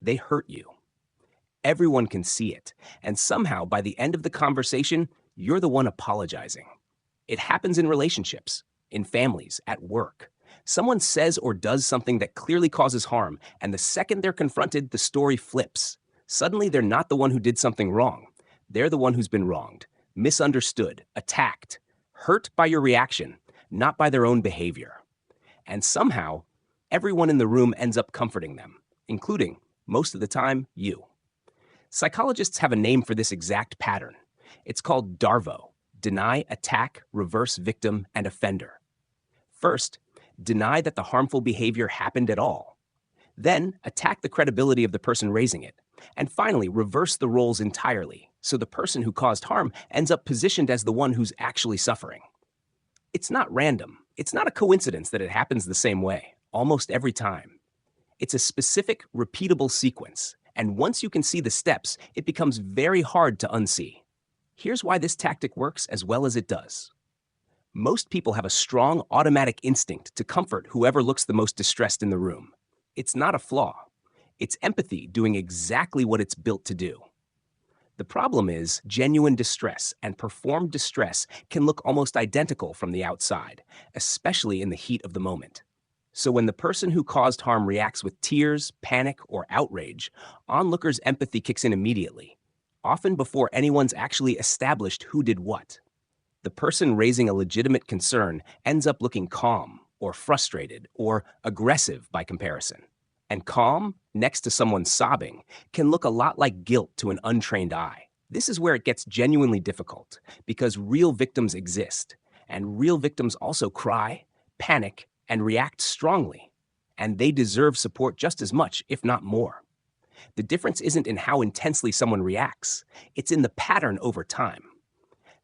They hurt you. Everyone can see it, and somehow by the end of the conversation, you're the one apologizing. It happens in relationships, in families, at work. Someone says or does something that clearly causes harm, and the second they're confronted, the story flips. Suddenly, they're not the one who did something wrong. They're the one who's been wronged, misunderstood, attacked, hurt by your reaction, not by their own behavior. And somehow, everyone in the room ends up comforting them, including, most of the time, you. Psychologists have a name for this exact pattern. It's called DARVO: deny, attack, reverse victim, and offender. First, deny that the harmful behavior happened at all. Then, attack the credibility of the person raising it. And finally, reverse the roles entirely, so the person who caused harm ends up positioned as the one who's actually suffering. It's not random. It's not a coincidence that it happens the same way, almost every time. It's a specific, repeatable sequence, and once you can see the steps, it becomes very hard to unsee. Here's why this tactic works as well as it does. Most people have a strong automatic instinct to comfort whoever looks the most distressed in the room. It's not a flaw. It's empathy doing exactly what it's built to do. The problem is, genuine distress and performed distress can look almost identical from the outside, especially in the heat of the moment. So when the person who caused harm reacts with tears, panic, or outrage, onlookers' empathy kicks in immediately, often before anyone's actually established who did what. The person raising a legitimate concern ends up looking calm, or frustrated, or aggressive by comparison. And calm, next to someone sobbing, can look a lot like guilt to an untrained eye. This is where it gets genuinely difficult, because real victims exist, and real victims also cry, panic, and react strongly, and they deserve support just as much, if not more. The difference isn't in how intensely someone reacts, it's in the pattern over time.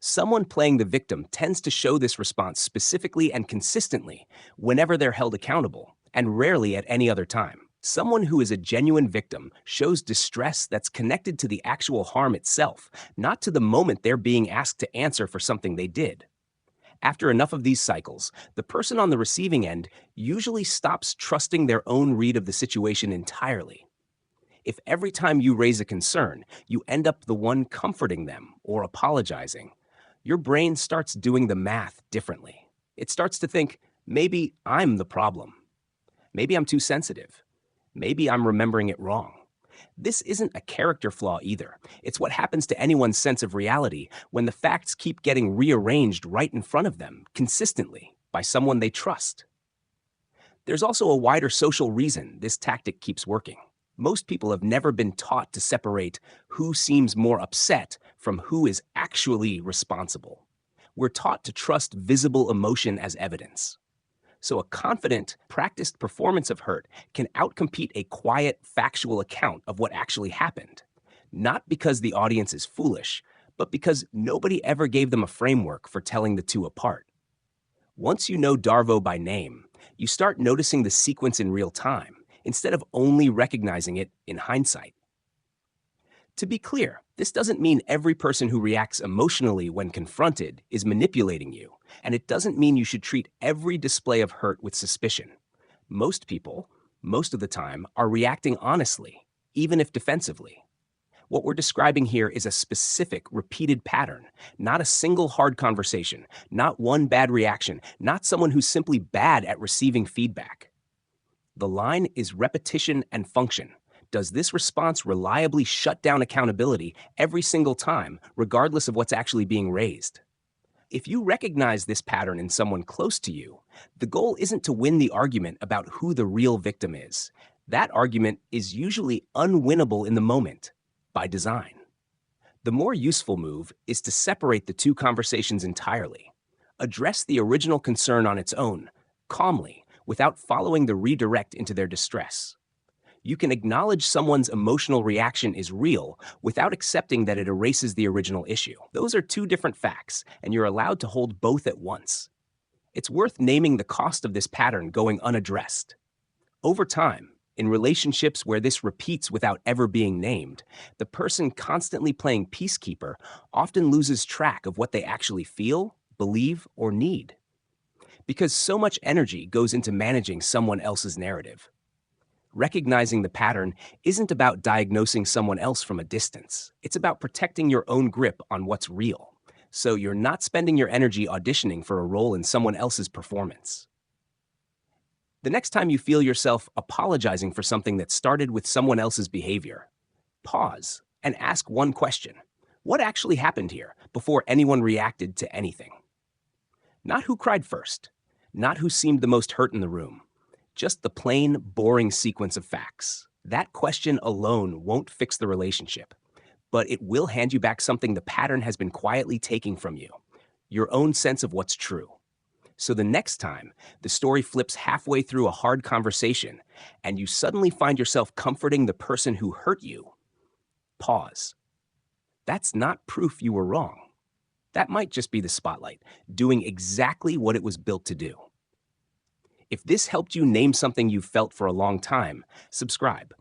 Someone playing the victim tends to show this response specifically and consistently whenever they're held accountable, and rarely at any other time. Someone who is a genuine victim shows distress that's connected to the actual harm itself, not to the moment they're being asked to answer for something they did. After enough of these cycles, the person on the receiving end usually stops trusting their own read of the situation entirely. If every time you raise a concern, you end up the one comforting them or apologizing, your brain starts doing the math differently. It starts to think, maybe I'm the problem. Maybe I'm too sensitive. Maybe I'm remembering it wrong. This isn't a character flaw either. It's what happens to anyone's sense of reality when the facts keep getting rearranged right in front of them, consistently, by someone they trust. There's also a wider social reason this tactic keeps working. Most people have never been taught to separate who seems more upset from who is actually responsible. We're taught to trust visible emotion as evidence. So a confident, practiced performance of hurt can outcompete a quiet, factual account of what actually happened. Not because the audience is foolish, but because nobody ever gave them a framework for telling the two apart. Once you know DARVO by name, you start noticing the sequence in real time, instead of only recognizing it in hindsight. To be clear, this doesn't mean every person who reacts emotionally when confronted is manipulating you, and it doesn't mean you should treat every display of hurt with suspicion. Most people, most of the time, are reacting honestly, even if defensively. What we're describing here is a specific, repeated pattern, not a single hard conversation, not one bad reaction, not someone who's simply bad at receiving feedback. The line is repetition and function. Does this response reliably shut down accountability every single time, regardless of what's actually being raised? If you recognize this pattern in someone close to you, the goal isn't to win the argument about who the real victim is. That argument is usually unwinnable in the moment, by design. The more useful move is to separate the two conversations entirely. Address the original concern on its own, calmly, without following the redirect into their distress. You can acknowledge someone's emotional reaction is real without accepting that it erases the original issue. Those are two different facts, and you're allowed to hold both at once. It's worth naming the cost of this pattern going unaddressed. Over time, in relationships where this repeats without ever being named, the person constantly playing peacekeeper often loses track of what they actually feel, believe, or need. Because so much energy goes into managing someone else's narrative. Recognizing the pattern isn't about diagnosing someone else from a distance. It's about protecting your own grip on what's real. So you're not spending your energy auditioning for a role in someone else's performance. The next time you feel yourself apologizing for something that started with someone else's behavior, pause and ask one question. What actually happened here before anyone reacted to anything? Not who cried first, not who seemed the most hurt in the room, just the plain, boring sequence of facts. That question alone won't fix the relationship, but it will hand you back something the pattern has been quietly taking from you, your own sense of what's true. So the next time the story flips halfway through a hard conversation and you suddenly find yourself comforting the person who hurt you, pause. That's not proof you were wrong. That might just be the spotlight, doing exactly what it was built to do. If this helped you name something you've felt for a long time, subscribe